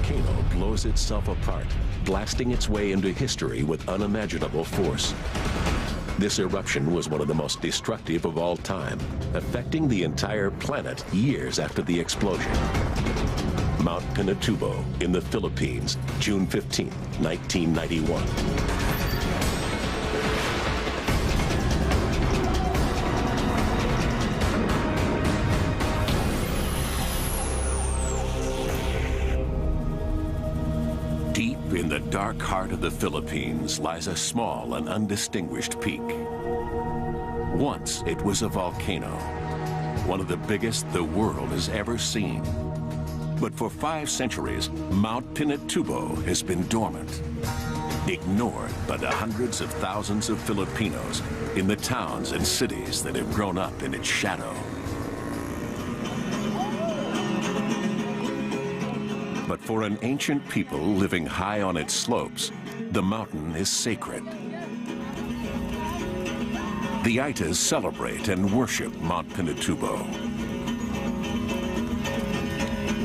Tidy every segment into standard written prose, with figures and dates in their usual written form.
volcano blows itself apart, blasting its way into history with unimaginable force. This eruption was one of the most destructive of all time, affecting the entire planet years after the explosion. Mount Pinatubo in the Philippines, June 15, 1991. Deep in the dark heart of the Philippines lies a small and undistinguished peak. Once it was a volcano, one of the biggest the world has ever seen. But for 5 centuries, Mount Pinatubo has been dormant, ignored by the hundreds of thousands of Filipinos in the towns and cities that have grown up in its shadow. But for an ancient people living high on its slopes, the mountain is sacred. The Aitas celebrate and worship Mount Pinatubo.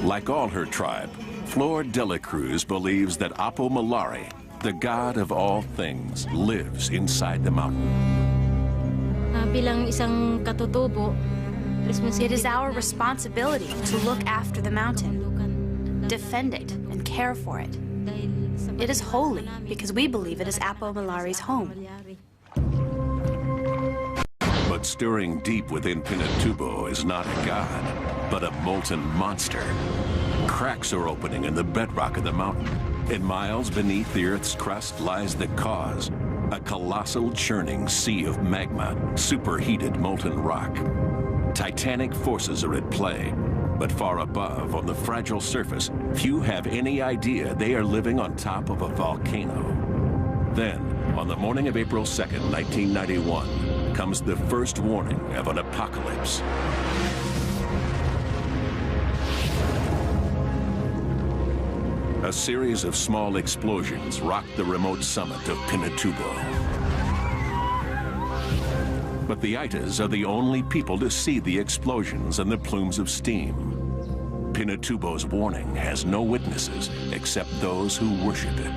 Like all her tribe, Flor de la Cruz believes that Apo Malari, the god of all things, lives inside the mountain. Bilang isang katutubo, it is our responsibility to look after the mountain, defend it, and care for it. It is holy because we believe it is Apo Malari's home. But stirring deep within Pinatubo is not a god, but a molten monster. Cracks are opening in the bedrock of the mountain, and miles beneath the Earth's crust lies the cause, a colossal churning sea of magma, superheated molten rock. Titanic forces are at play, but far above, on the fragile surface, few have any idea they are living on top of a volcano. Then, on the morning of April 2nd, 1991, comes the first warning of an apocalypse. A series of small explosions rocked the remote summit of Pinatubo. But the Aitas are the only people to see the explosions and the plumes of steam. Pinatubo's warning has no witnesses except those who worship it.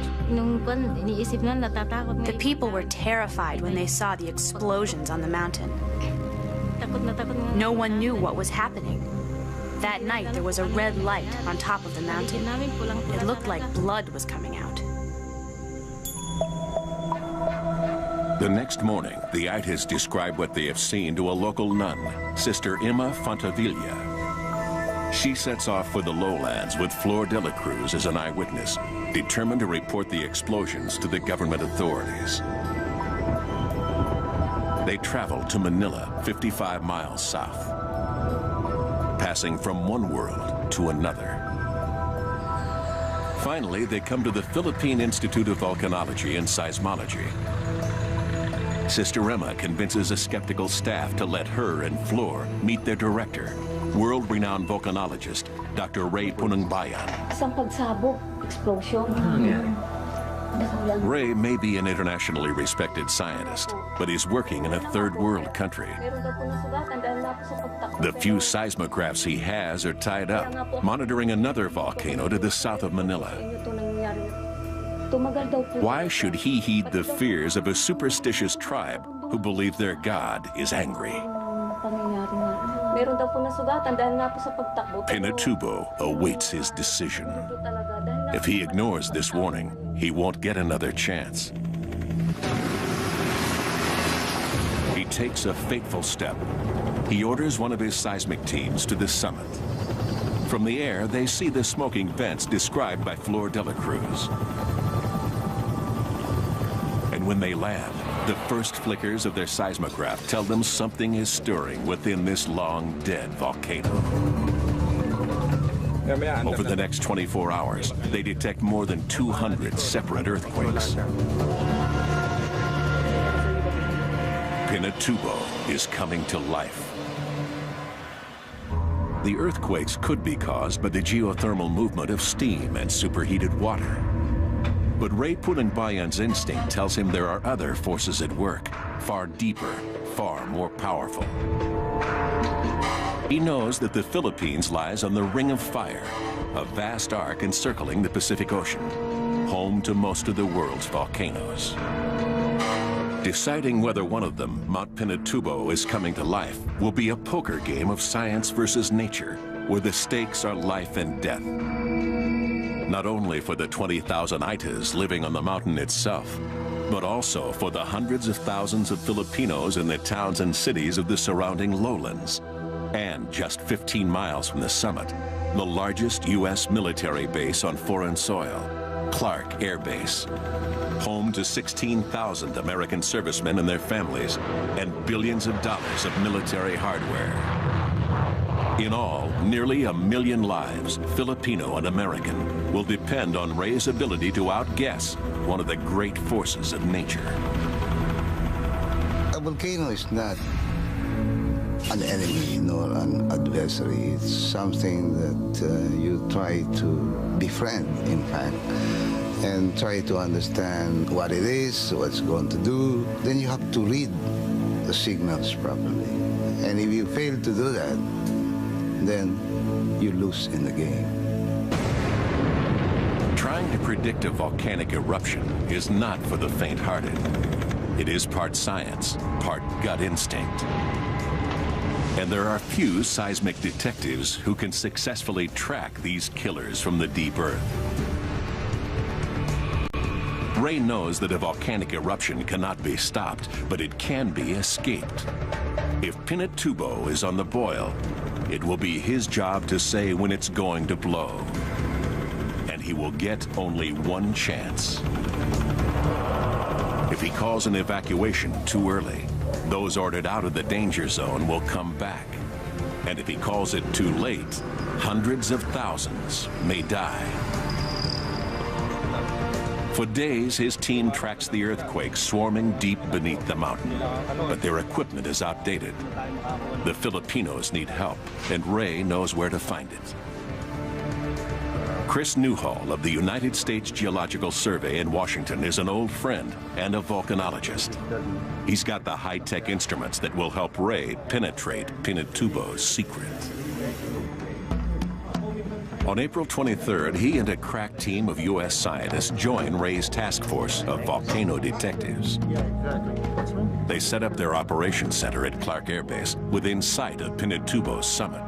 The people were terrified when they saw the explosions on the mountain. No one knew what was happening. That night, there was a red light on top of the mountain. It looked like blood was coming out. The next morning, the Aitas describe what they have seen to a local nun, Sister Emma Fontavilla. She sets off for the lowlands with Flor de la Cruz as an eyewitness, determined to report the explosions to the government authorities. They travel to Manila, 55 miles south, passing from one world to another. Finally, they come to the Philippine Institute of Volcanology and Seismology. Sister Emma convinces a skeptical staff to let her and Flor meet their director, world-renowned volcanologist, Dr. Ray Punangbayan. Isang pagsabog, explosion. Ray may be an internationally respected scientist, but he's working in a third-world country. The few seismographs he has are tied up, monitoring another volcano to the south of Manila. Why should he heed the fears of a superstitious tribe who believe their god is angry? Pinatubo awaits his decision. If he ignores this warning, he won't get another chance. He takes a fateful step. He orders one of his seismic teams to the summit. From the air, they see the smoking vents described by Flor de la Cruz. And when they land, the first flickers of their seismograph tell them something is stirring within this long-dead volcano. Over the next 24 hours, they detect more than 200 separate earthquakes. Pinatubo is coming to life. The earthquakes could be caused by the geothermal movement of steam and superheated water. But Ray Punangbayan's instinct tells him there are other forces at work, far deeper, far more powerful. He knows that the Philippines lies on the Ring of Fire, a vast arc encircling the Pacific Ocean, home to most of the world's volcanoes. Deciding whether one of them, Mount Pinatubo, is coming to life will be a poker game of science versus nature, where the stakes are life and death. Not only for the 20,000 Aitas living on the mountain itself, but also for the hundreds of thousands of Filipinos in the towns and cities of the surrounding lowlands. And just 15 miles from the summit, the largest U.S. military base on foreign soil, Clark Air Base, home to 16,000 American servicemen and their families, and billions of dollars of military hardware. In all, nearly 1 million lives, Filipino and American, will depend on Ray's ability to outguess one of the great forces of nature. A volcano is not an enemy nor an adversary. It's something that you try to befriend, in fact, and try to understand what it is, what it's going to do. Then you have to read the signals properly. And if you fail to do that, then you lose in the game. Trying to predict a volcanic eruption is not for the faint-hearted. It is part science, part gut instinct. And there are few seismic detectives who can successfully track these killers from the deep earth. Ray knows that a volcanic eruption cannot be stopped, but it can be escaped. If Pinatubo is on the boil, it will be his job to say when it's going to blow. And he will get only one chance. If he calls an evacuation too early, those ordered out of the danger zone will come back. And if he calls it too late, hundreds of thousands may die. For days, his team tracks the earthquake swarming deep beneath the mountain, but their equipment is outdated. The Filipinos need help, and Ray knows where to find it. Chris Newhall of the United States Geological Survey in Washington is an old friend and a volcanologist. He's got the high-tech instruments that will help Ray penetrate Pinatubo's secret. On April 23rd, he and a crack team of U.S. scientists join Ray's task force of volcano detectives. They set up their operations center at Clark Air Base within sight of Pinatubo's summit.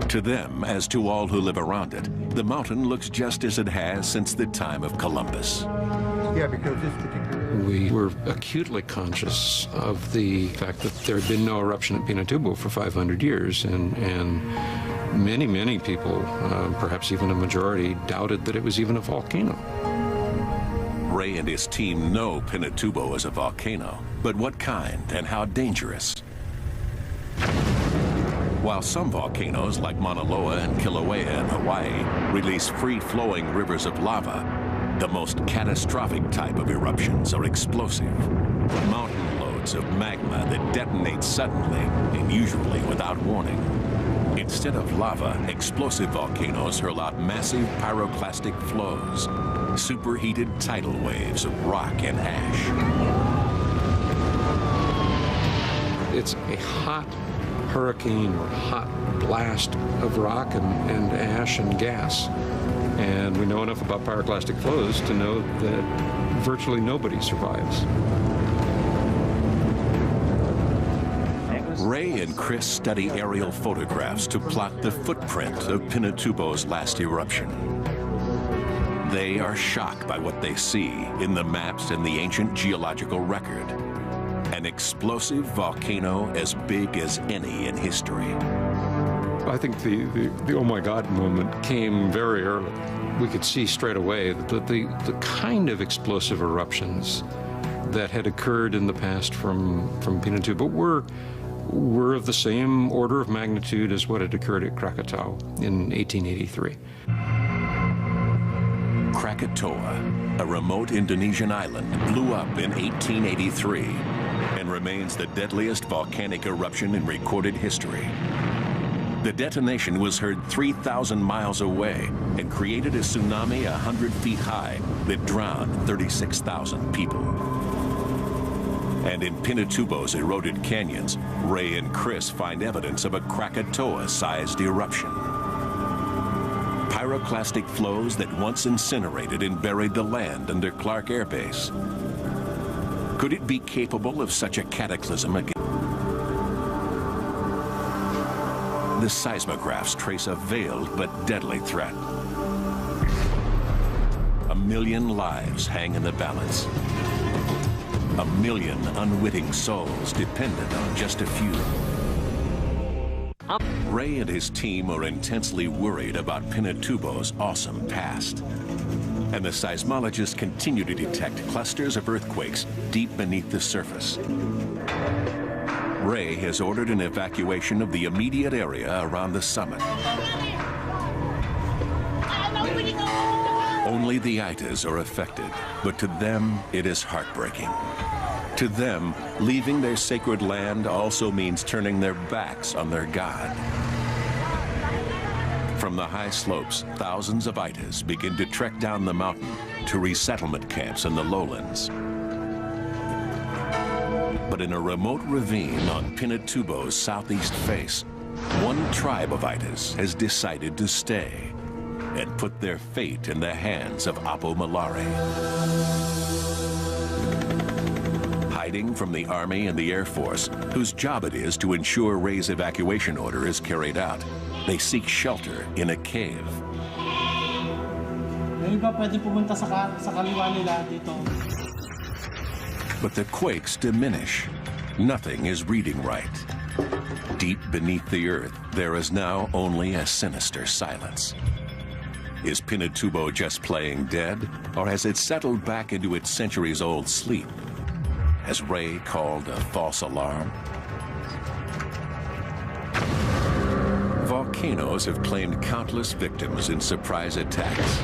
To them, as to all who live around it, the mountain looks just as it has since the time of Columbus. Yeah, because this particular... We were acutely conscious of the fact that there had been no eruption at Pinatubo for 500 years, and many, many people, perhaps even a majority, doubted that it was even a volcano. Ray and his team know Pinatubo is a volcano, but what kind and how dangerous? While some volcanoes, like Mauna Loa and Kilauea in Hawaii, release free-flowing rivers of lava, the most catastrophic type of eruptions are explosive. Mountain loads of magma that detonate suddenly and usually without warning. Instead of lava, explosive volcanoes hurl out massive pyroclastic flows, superheated tidal waves of rock and ash. It's a hot hurricane or hot blast of rock and ash and gas. And we know enough about pyroclastic flows to know that virtually nobody survives. Ray and Chris study aerial photographs to plot the footprint of Pinatubo's last eruption. They are shocked by what they see in the maps and the ancient geological record. An explosive volcano as big as any in history. I think the oh my God moment came very early. We could see straight away that the kind of explosive eruptions that had occurred in the past from Pinatubo were of the same order of magnitude as what had occurred at Krakatau in 1883. Krakatoa, a remote Indonesian island, blew up in 1883 and remains the deadliest volcanic eruption in recorded history. The detonation was heard 3,000 miles away and created a tsunami 100 feet high that drowned 36,000 people. And in Pinatubo's eroded canyons, Ray and Chris find evidence of a Krakatoa-sized eruption. Pyroclastic flows that once incinerated and buried the land under Clark Air Base. Could it be capable of such a cataclysm again? The seismographs trace a veiled but deadly threat. 1 million lives hang in the balance. 1 million unwitting souls dependent on just a few. Ray and his team are intensely worried about Pinatubo's awesome past. And the seismologists continue to detect clusters of earthquakes deep beneath the surface. Ray has ordered an evacuation of the immediate area around the summit. Only the Itas are affected, but to them, it is heartbreaking. To them, leaving their sacred land also means turning their backs on their God. From the high slopes, thousands of Itas begin to trek down the mountain to resettlement camps in the lowlands. But in a remote ravine on Pinatubo's southeast face, one tribe of Itas has decided to stay and put their fate in the hands of Apo Malare. Hiding from the Army and the Air Force, whose job it is to ensure Ray's evacuation order is carried out, they seek shelter in a cave. But the quakes diminish. Nothing is reading right. Deep beneath the earth, there is now only a sinister silence. Is Pinatubo just playing dead, or has it settled back into its centuries-old sleep? Has Ray called a false alarm? Volcanoes have claimed countless victims in surprise attacks.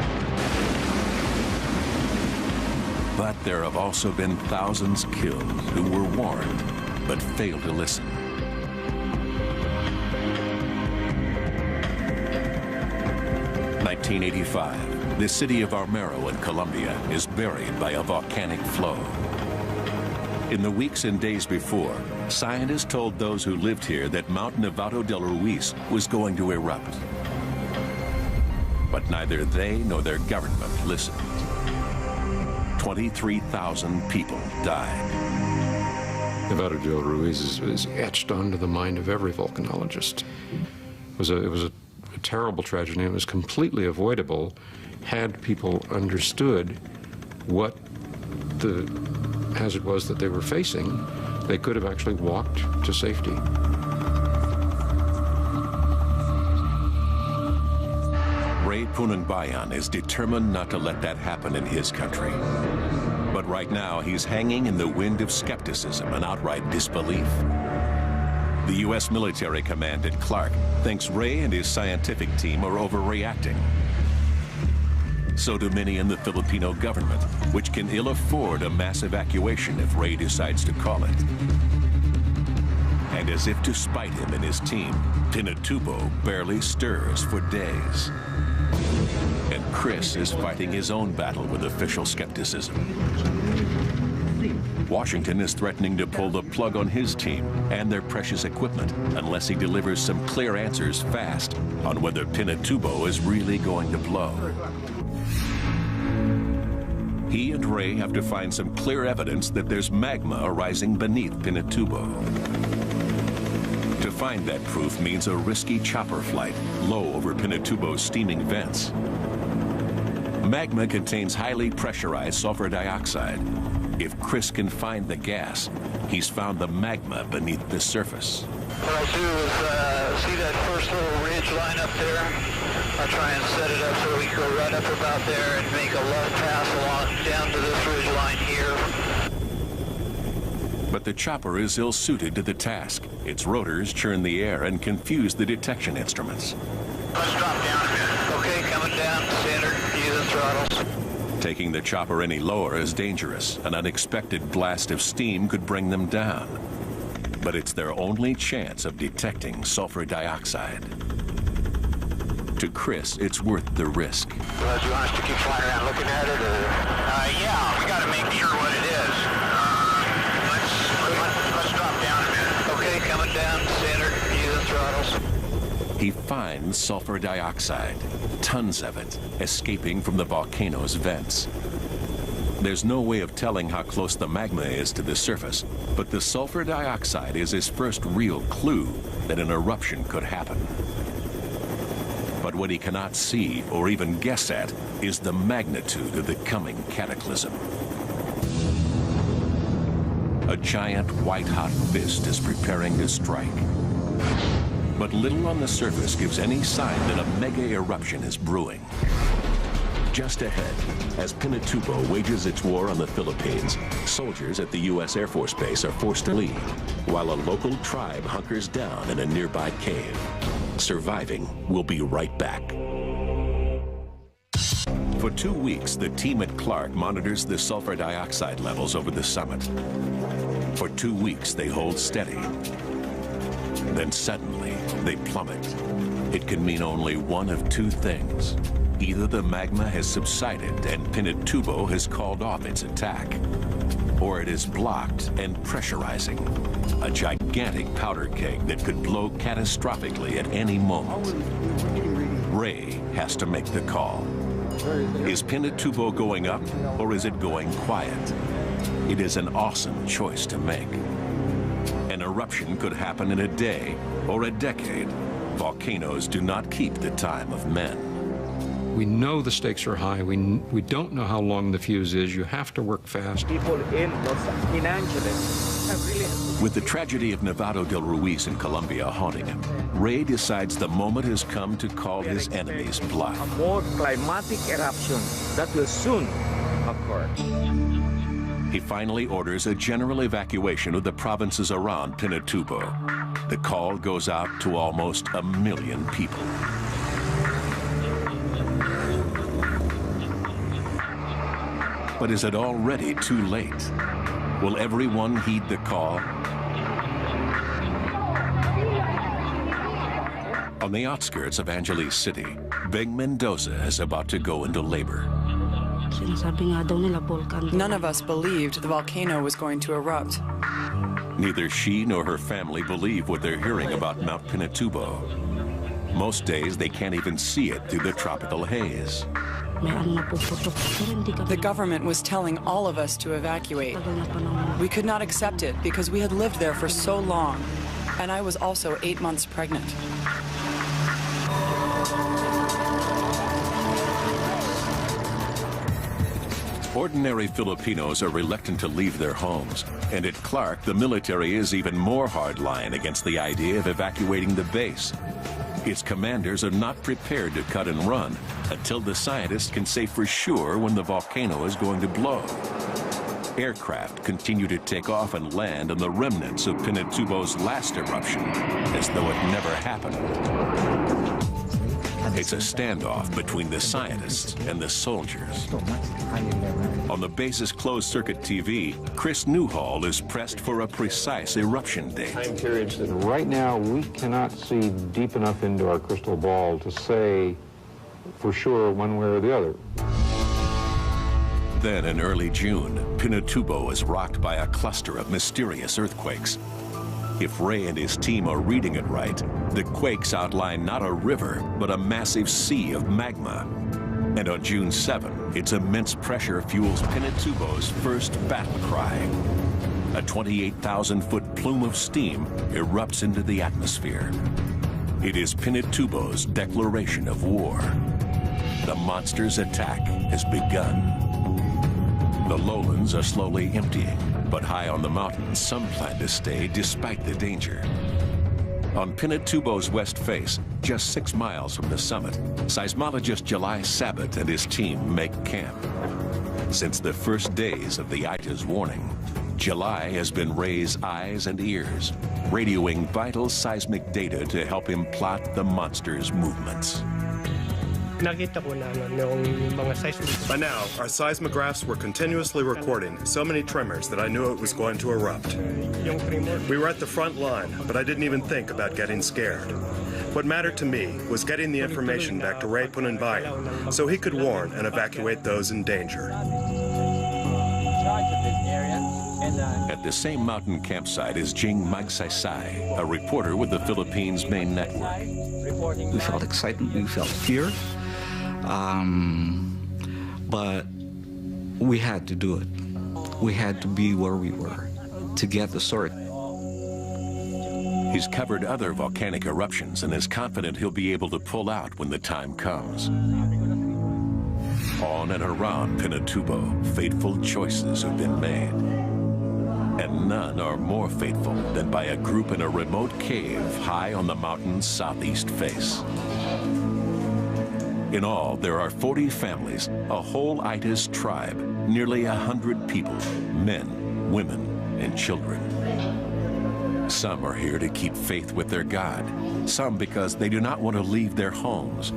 But there have also been thousands killed who were warned, but failed to listen. In 1985, the city of Armero in Colombia is buried by a volcanic flow. In the weeks and days before, scientists told those who lived here that Mount Nevado del Ruiz was going to erupt. But neither they nor their government listened. 23,000 people died. Nevado del Ruiz is etched onto the mind of every volcanologist. It was a terrible tragedy. It was completely avoidable had people understood what the hazard was that they were facing. They could have actually walked to safety. Ray Punangbayan is determined not to let that happen in his country. But right now, he's hanging in the wind of skepticism and outright disbelief. The U.S. military command at Clark thinks Ray and his scientific team are overreacting. So do many in the Filipino government, which can ill afford a mass evacuation if Ray decides to call it. And as if to spite him and his team, Pinatubo barely stirs for days. And Chris is fighting his own battle with official skepticism. Washington is threatening to pull the plug on his team and their precious equipment unless he delivers some clear answers fast on whether Pinatubo is really going to blow. He and Ray have to find some clear evidence that there's magma arising beneath Pinatubo. To find that proof means a risky chopper flight low over Pinatubo's steaming vents. Magma contains highly pressurized sulfur dioxide. If Chris can find the gas, he's found the magma beneath the surface. What I'll do is see that first little ridge line up there. I'll try and set it up so we can go right up about there and make a left pass along down to this ridge line here. But the chopper is ill-suited to the task. Its rotors churn the air and confuse the detection instruments. Let's drop down a bit. Okay, coming down, standard, using throttles. Taking the chopper any lower is dangerous. An unexpected blast of steam could bring them down. But it's their only chance of detecting sulfur dioxide. To Chris, it's worth the risk. Well, do you want us to keep flying around looking at it, or? Yeah, we got to make sure what it is. Let's He finds sulfur dioxide, tons of it, escaping from the volcano's vents. There's no way of telling how close the magma is to the surface, but the sulfur dioxide is his first real clue that an eruption could happen. But what he cannot see or even guess at is the magnitude of the coming cataclysm. A giant white-hot fist is preparing to strike. But little on the surface gives any sign that a mega eruption is brewing. Just ahead, as Pinatubo wages its war on the Philippines, soldiers at the U.S. Air Force Base are forced to leave, while a local tribe hunkers down in a nearby cave. Surviving will be right back. For 2 weeks, the team at Clark monitors the sulfur dioxide levels over the summit. For 2 weeks, they hold steady. Then suddenly, they plummet. It can mean only one of two things. Either the magma has subsided and Pinatubo has called off its attack, or it is blocked and pressurizing. A gigantic powder keg that could blow catastrophically at any moment. Ray has to make the call. Is Pinatubo going up, or is it going quiet? It is an awesome choice to make. An eruption could happen in a day or a decade. Volcanoes do not keep the time of men. We know the stakes are high. We don't know how long the fuse is. You have to work fast. People in Angeles have really... With the tragedy of Nevado del Ruiz in Colombia haunting him, Ray decides the moment has come to call his enemies bluff. A more climatic eruption that will soon occur. He finally orders a general evacuation of the provinces around Pinatubo. The call goes out to almost 1 million people. But is it already too late? Will everyone heed the call? On the outskirts of Angeles City, Beng Mendoza is about to go into labor. None of us believed the volcano was going to erupt. Neither she nor her family believe what they're hearing about Mount Pinatubo. Most days, they can't even see it through the tropical haze. The government was telling all of us to evacuate. We could not accept it because we had lived there for so long, and I was also 8 months pregnant. Ordinary Filipinos are reluctant to leave their homes, and at Clark, the military is even more hardline against the idea of evacuating the base. Its commanders are not prepared to cut and run until the scientists can say for sure when the volcano is going to blow. Aircraft continue to take off and land on the remnants of Pinatubo's last eruption, as though it never happened. It's a standoff between the scientists and the soldiers. On the base's closed-circuit TV, Chris Newhall is pressed for a precise eruption date. Time periods that right now we cannot see deep enough into our crystal ball to say for sure one way or the other. Then in early June, Pinatubo is rocked by a cluster of mysterious earthquakes. If Ray and his team are reading it right, the quakes outline not a river, but a massive sea of magma. And on June 7, its immense pressure fuels Pinatubo's first battle cry. A 28,000-foot plume of steam erupts into the atmosphere. It is Pinatubo's declaration of war. The monster's attack has begun. The lowlands are slowly emptying, but high on the mountains, some plan to stay despite the danger. On Pinatubo's west face, just 6 miles from the summit, seismologist July Sabat and his team make camp. Since the first days of the ITA's warning, July has been Ray's eyes and ears, radioing vital seismic data to help him plot the monster's movements. By now, our seismographs were continuously recording so many tremors that I knew it was going to erupt. We were at the front line, but I didn't even think about getting scared. What mattered to me was getting the information back to Ray Pununbayan so he could warn and evacuate those in danger. At the same mountain campsite is Jing Magsaysay, a reporter with the Philippines main network. We felt excitement, we felt fear, but we had to do it. We had to be where we were to get the story. He's covered other volcanic eruptions and is confident he'll be able to pull out when the time comes. On and around Pinatubo, fateful choices have been made. And none are more fateful than by a group in a remote cave high on the mountain's southeast face. In all, there are 40 families, a whole Itis tribe, nearly 100 people, men, women, and children. Some are here to keep faith with their God, some because they do not want to leave their homes,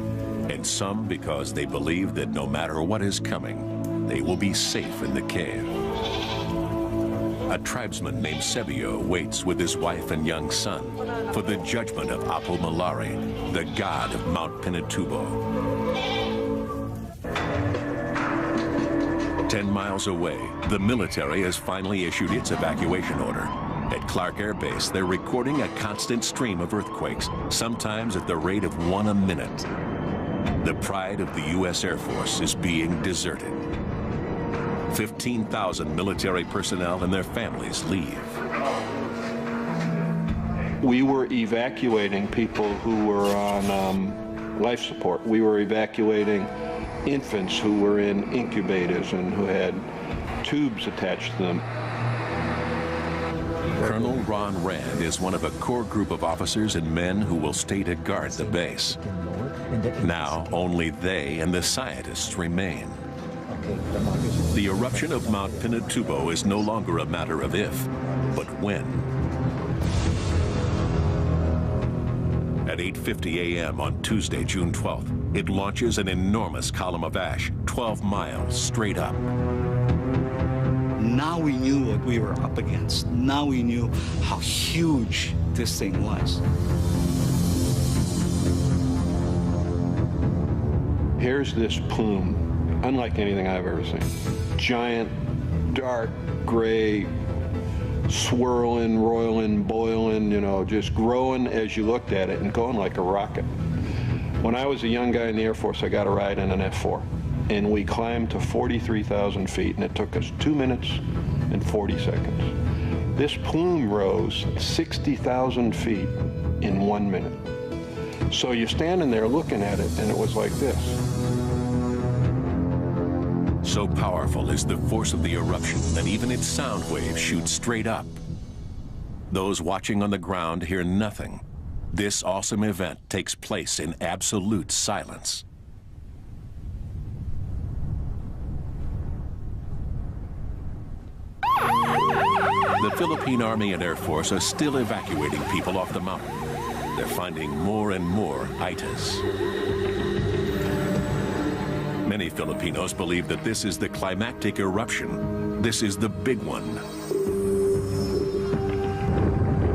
and some because they believe that no matter what is coming, they will be safe in the cave. A tribesman named Sebio waits with his wife and young son for the judgment of Apo Malari, the god of Mount Pinatubo. 10 miles away, the military has finally issued its evacuation order. At Clark Air Base, they're recording a constant stream of earthquakes, sometimes at the rate of 1 a minute. The pride of the U.S. Air Force is being deserted. 15,000 military personnel and their families leave. We were evacuating people who were on life support. We were evacuating infants who were in incubators and who had tubes attached to them. Colonel Ron Rand is one of a core group of officers and men who will stay to guard the base. Now, only they and the scientists remain. The eruption of Mount Pinatubo is no longer a matter of if, but when. At 8:50 a.m. on Tuesday, June 12th, it launches an enormous column of ash, 12 miles straight up. Now we knew what we were up against. Now we knew how huge this thing was. Here's this plume, unlike anything I've ever seen. Giant, dark, gray, swirling, roiling, boiling, you know, just growing as you looked at it and going like a rocket. When I was a young guy in the Air Force, I got a ride in an F-4. And we climbed to 43,000 feet, and it took us 2 minutes and 40 seconds. This plume rose 60,000 feet in 1 minute. So you're standing there looking at it, and it was like this. So powerful is the force of the eruption that even its sound waves shoot straight up. Those watching on the ground hear nothing. This awesome event takes place in absolute silence. The Philippine Army and Air Force are still evacuating people off the mountain. They're finding more and more Itis. Many Filipinos believe that this is the climactic eruption. This is the big one.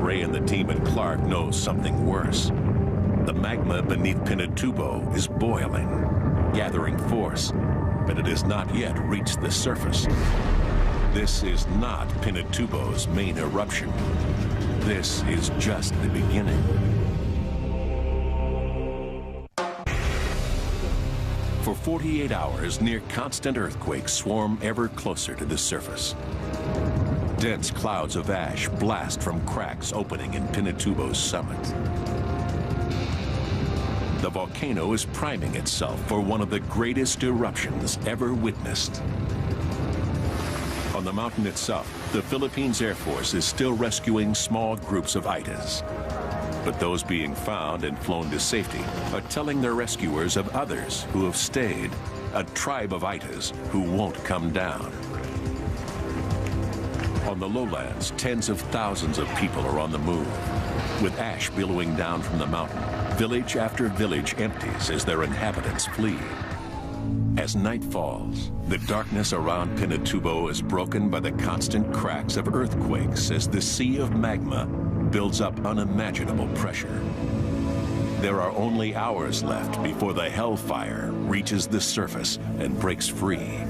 Ray and the team at Clark know something worse. The magma beneath Pinatubo is boiling, gathering force, but it has not yet reached the surface. This is not Pinatubo's main eruption. This is just the beginning. For 48 hours, near constant earthquakes swarm ever closer to the surface. Dense clouds of ash blast from cracks opening in Pinatubo's summit. The volcano is priming itself for one of the greatest eruptions ever witnessed. On the mountain itself, the Philippines Air Force is still rescuing small groups of Itis. But those being found and flown to safety are telling their rescuers of others who have stayed, a tribe of Itis who won't come down. On the lowlands, tens of thousands of people are on the move. With ash billowing down from the mountain, village after village empties as their inhabitants flee. As night falls, the darkness around Pinatubo is broken by the constant cracks of earthquakes as the sea of magma builds up unimaginable pressure. There are only hours left before the hellfire reaches the surface and breaks free.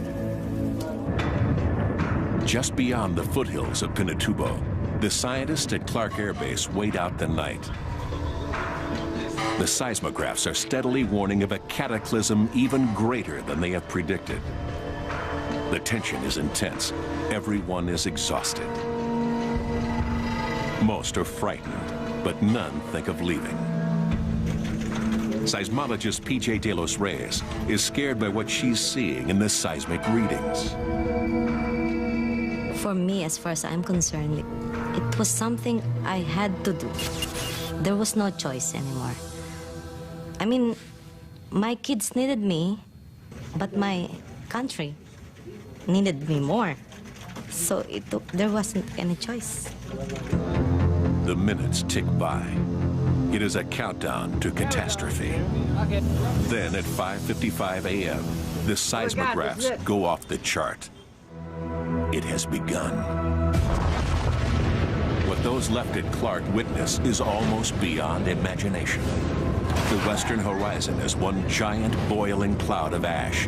Just beyond the foothills of Pinatubo, the scientists at Clark Air Base wait out the night. The seismographs are steadily warning of a cataclysm even greater than they have predicted. The tension is intense. Everyone is exhausted. Most are frightened, but none think of leaving. Seismologist PJ De Los Reyes is scared by what she's seeing in the seismic readings. For me, as far as I'm concerned, it was something I had to do. There was no choice anymore. I mean, my kids needed me, but my country needed me more. So there wasn't any choice. The minutes tick by. It is a countdown to catastrophe. Then at 5:55 a.m., the seismographs go off the chart. It has begun. What those left at Clark witness is almost beyond imagination. The western horizon is one giant boiling cloud of ash.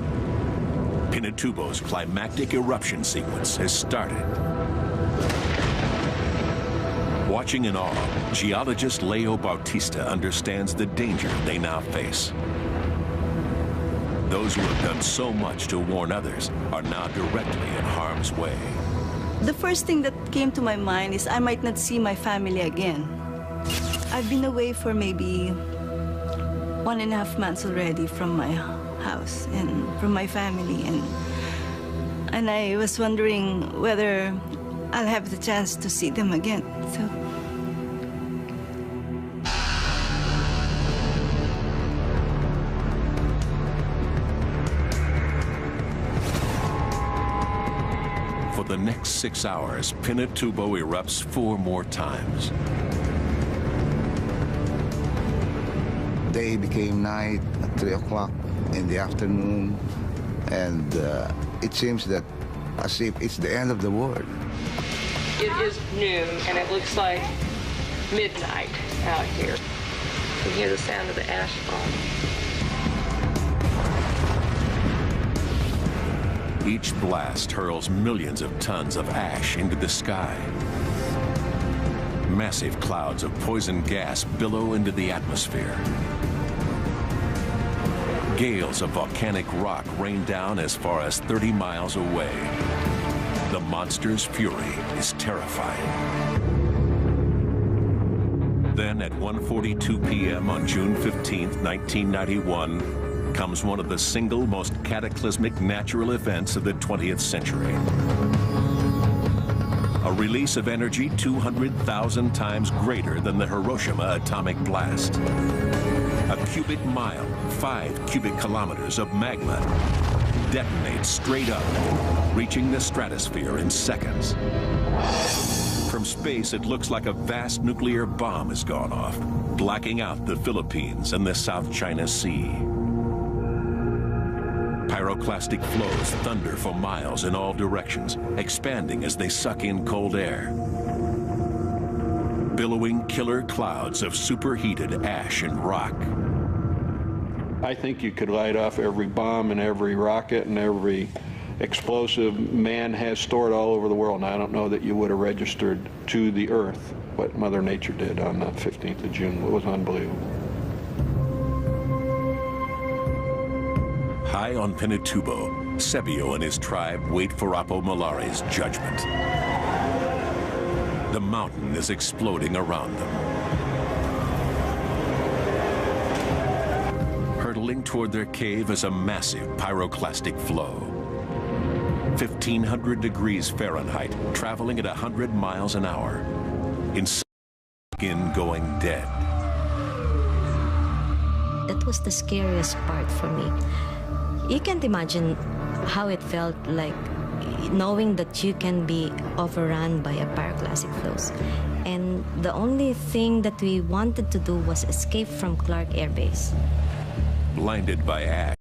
Pinatubo's climactic eruption sequence has started. Watching in awe, geologist Leo Bautista understands the danger they now face. Those who have done so much to warn others are now directly in harm's way. The first thing that came to my mind is I might not see my family again. I've been away for maybe 1.5 months already from my house and from my family, and I was wondering whether I'll have the chance to see them again. So. For the next 6 hours, Pinatubo erupts 4 more times. Day became night at 3 o'clock in the afternoon, and it seems that as if it's the end of the world. It is noon, and it looks like midnight out here. You can hear the sound of the ash falling. Each blast hurls millions of tons of ash into the sky. Massive clouds of poison gas billow into the atmosphere. Gales of volcanic rock rain down as far as 30 miles away. The monster's fury is terrifying. Then at 1:42 p.m. on June 15, 1991, comes one of the single most cataclysmic natural events of the 20th century. A release of energy 200,000 times greater than the Hiroshima atomic blast. A cubic mile, 5 cubic kilometers of magma detonates straight up, reaching the stratosphere in seconds. From space, it looks like a vast nuclear bomb has gone off, blacking out the Philippines and the South China Sea. Pyroclastic flows thunder for miles in all directions, expanding as they suck in cold air. Billowing killer clouds of superheated ash and rock. I think you could light off every bomb and every rocket and every explosive man has stored all over the world, and I don't know that you would have registered to the Earth what Mother Nature did on the 15th of June. It was unbelievable. High on Pinatubo, Sebio and his tribe wait for Apo Malare's judgment. The mountain is exploding around them. Hurtling toward their cave is a massive pyroclastic flow. 1,500 degrees Fahrenheit, traveling at 100 miles an hour. In skin going dead. That was the scariest part for me. You can't imagine how it felt like knowing that you can be overrun by a pyroclastic flows. And the only thing that we wanted to do was escape from Clark Air Base. Blinded by ash,